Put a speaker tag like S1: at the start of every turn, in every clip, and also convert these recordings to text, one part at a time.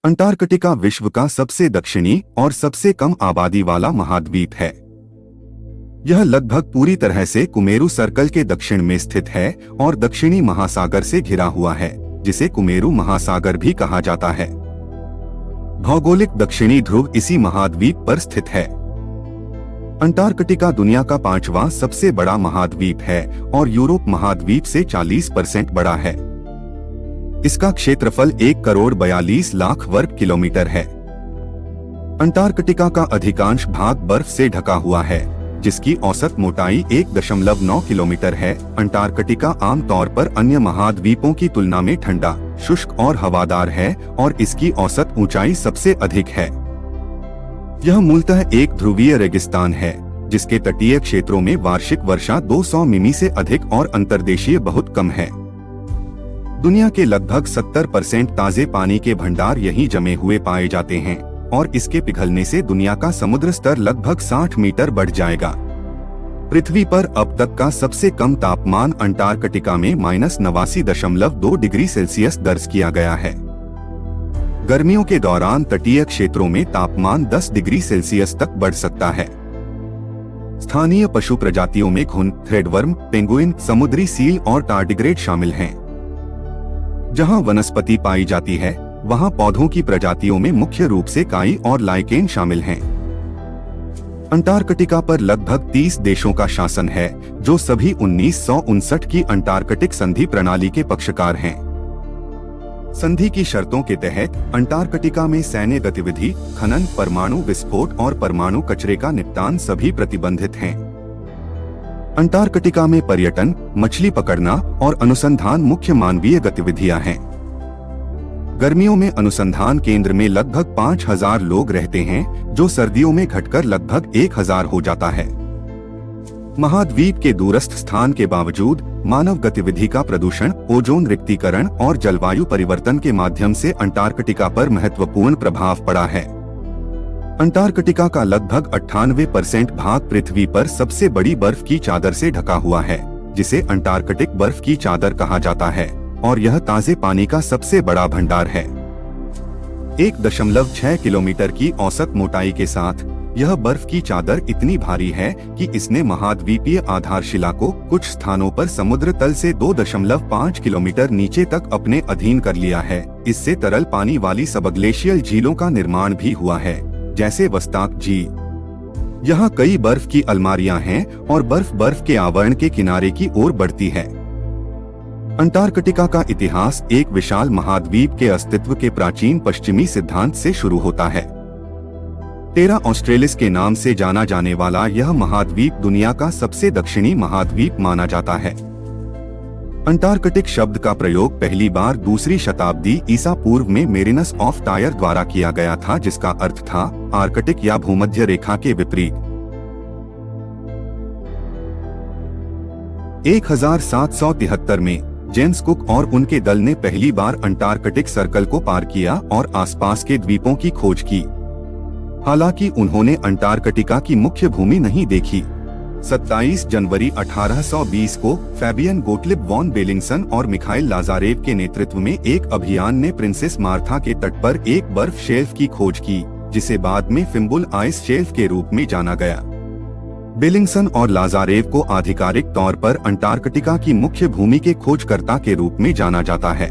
S1: Antarctica विश्व का सबसे दक्षिणी और सबसे कम आबादी वाला महाद्वीप है। यह लगभग पूरी तरह से कुमेरू सर्कल के दक्षिण में स्थित है और दक्षिणी महासागर से घिरा हुआ है, जिसे कुमेरू महासागर भी कहा जाता है। भौगोलिक दक्षिणी ध्रुव इसी महाद्वीप पर स्थित है। अंटार्कटिका दुनिया का 5वां सबसे बड़ा महाद्वीप है और यूरोप महाद्वीप से 40% बड़ा है। इसका क्षेत्रफल 1,42,00,000 वर्ग किलोमीटर है। अंटार्कटिका का अधिकांश भाग बर्फ से ढका हुआ है, जिसकी औसत मोटाई 1.9 किलोमीटर है। अंटार्कटिका आमतौर पर अन्य महाद्वीपों की तुलना में ठंडा, शुष्क और हवादार है और इसकी औसत ऊंचाई सबसे अधिक है। यह मूलतः एक ध्रुवीय रेगिस्तान है, जिसके तटीय क्षेत्रों में वार्षिक वर्षा 200 मिमी से अधिक और अंतर्देशीय बहुत कम है। दुनिया के लगभग 70% ताजे पानी के भंडार यहीं जमे हुए पाए जाते हैं और इसके पिघलने से दुनिया का समुद्र स्तर लगभग 60 मीटर बढ़ जाएगा। पृथ्वी पर अब तक का सबसे कम तापमान अंटार्कटिका में -89.2 डिग्री सेल्सियस दर्ज किया गया है। गर्मियों के दौरान तटीय क्षेत्रों में तापमान 10 डिग्री सेल्सियस तक बढ़ सकता है। स्थानीय पशु प्रजातियों में घुन, थ्रेडवर्म, पेंगुइन, समुद्री सील और टार्डिग्रेड शामिल हैं। जहां वनस्पति पाई जाती है, वहां पौधों की प्रजातियों में मुख्य रूप से काई और लाइकेन शामिल हैं। अंटार्कटिका पर लगभग 30 देशों का शासन है, जो सभी 1959 की अंटार्कटिक संधि प्रणाली के पक्षकार हैं। संधि की शर्तों के तहत अंटार्कटिका में सैन्य गतिविधि, खनन, परमाणु विस्फोट और परमाणु कचरे का निपटान सभी प्रतिबंधित हैं। अंटार्कटिका में पर्यटन, मछली पकड़ना और अनुसंधान मुख्य मानवीय गतिविधियां हैं। गर्मियों में अनुसंधान केंद्र में लगभग 5,000 लोग रहते हैं, जो सर्दियों में घटकर लगभग 1,000 हो जाता है। महाद्वीप के दूरस्थ स्थान के बावजूद मानव गतिविधि का प्रदूषण, ओजोन रिक्तीकरण और जलवायु परिवर्तन के माध्यम से अंटार्कटिका पर महत्वपूर्ण प्रभाव पड़ा है। अंटार्कटिका का लगभग 98% भाग पृथ्वी पर सबसे बड़ी बर्फ की चादर से ढका हुआ है, जिसे अंटार्कटिक बर्फ की चादर कहा जाता है, और यह ताजे पानी का सबसे बड़ा भंडार है। 1.6 किलोमीटर की औसत मोटाई के साथ यह बर्फ की चादर इतनी भारी है कि इसने महाद्वीपीय आधारशिला को कुछ स्थानों पर समुद्र तल से 2.5 किलोमीटर नीचे तक अपने अधीन कर लिया है। इससे तरल पानी वाली सबग्लेशियल झीलों का निर्माण भी हुआ है, जैसे वस्ताक झील। यहाँ कई बर्फ की अलमारियां हैं और बर्फ के आवरण के किनारे की ओर बढ़ती है। अंटार्कटिका का इतिहास एक विशाल महाद्वीप के अस्तित्व के प्राचीन पश्चिमी सिद्धांत से शुरू होता है। टेरा ऑस्ट्रेलिस के नाम से जाना जाने वाला यह महाद्वीप दुनिया का सबसे दक्षिणी महाद्वीप माना जाता है। अंटार्कटिक शब्द का प्रयोग पहली बार 2वीं शताब्दी ईसा पूर्व में मेरिनस ऑफ टायर द्वारा किया गया था, जिसका अर्थ था आर्कटिक या भूमध्य रेखा के विपरीत। 1773 में जेम्स कुक और उनके दल ने पहली बार अंटार्कटिक सर्कल को पार किया और आसपास के द्वीपों की खोज की। हालांकि उन्होंने अंटार्कटिका की मुख्य भूमि नहीं देखी। 27 जनवरी 1820 को फैबियन गोटलिब वॉन बेलिंगसन और मिखाइल लाजारेव के नेतृत्व में एक अभियान ने प्रिंसेस मार्था के तट पर एक बर्फ शेल्फ की खोज की, जिसे बाद में फिम्बुल आइस शेल्फ के रूप में जाना गया। बेलिंगसन और लाजारेव को आधिकारिक तौर पर अंटार्कटिका की मुख्य भूमि के खोजकर्ता के रूप में जाना जाता है।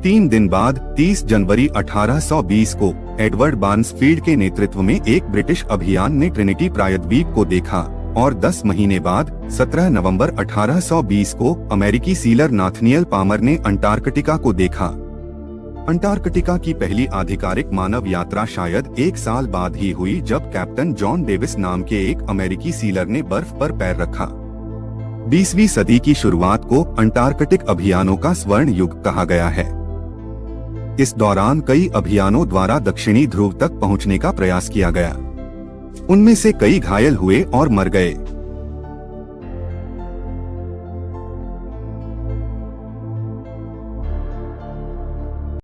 S1: 3 दिन बाद 30 जनवरी 1820 को एडवर्ड बार्न्सफील्ड के नेतृत्व में एक ब्रिटिश अभियान ने ट्रिनिटी प्रायद्वीप को देखा और 10 महीने बाद 17 नवंबर 1820 को अमेरिकी सीलर नाथनियल पामर ने अंटार्कटिका को देखा। अंटार्कटिका की पहली आधिकारिक मानव यात्रा शायद 1 साल बाद ही हुई, जब कैप्टन जॉन डेविस नाम के एक अमेरिकी सीलर ने बर्फ पर पैर रखा। 20वीं सदी की शुरुआत को अंटार्कटिक अभियानों का स्वर्ण युग कहा गया है। इस दौरान कई अभियानों द्वारा दक्षिणी ध्रुव तक पहुंचने का प्रयास किया गया। उनमें से कई घायल हुए और मर गए।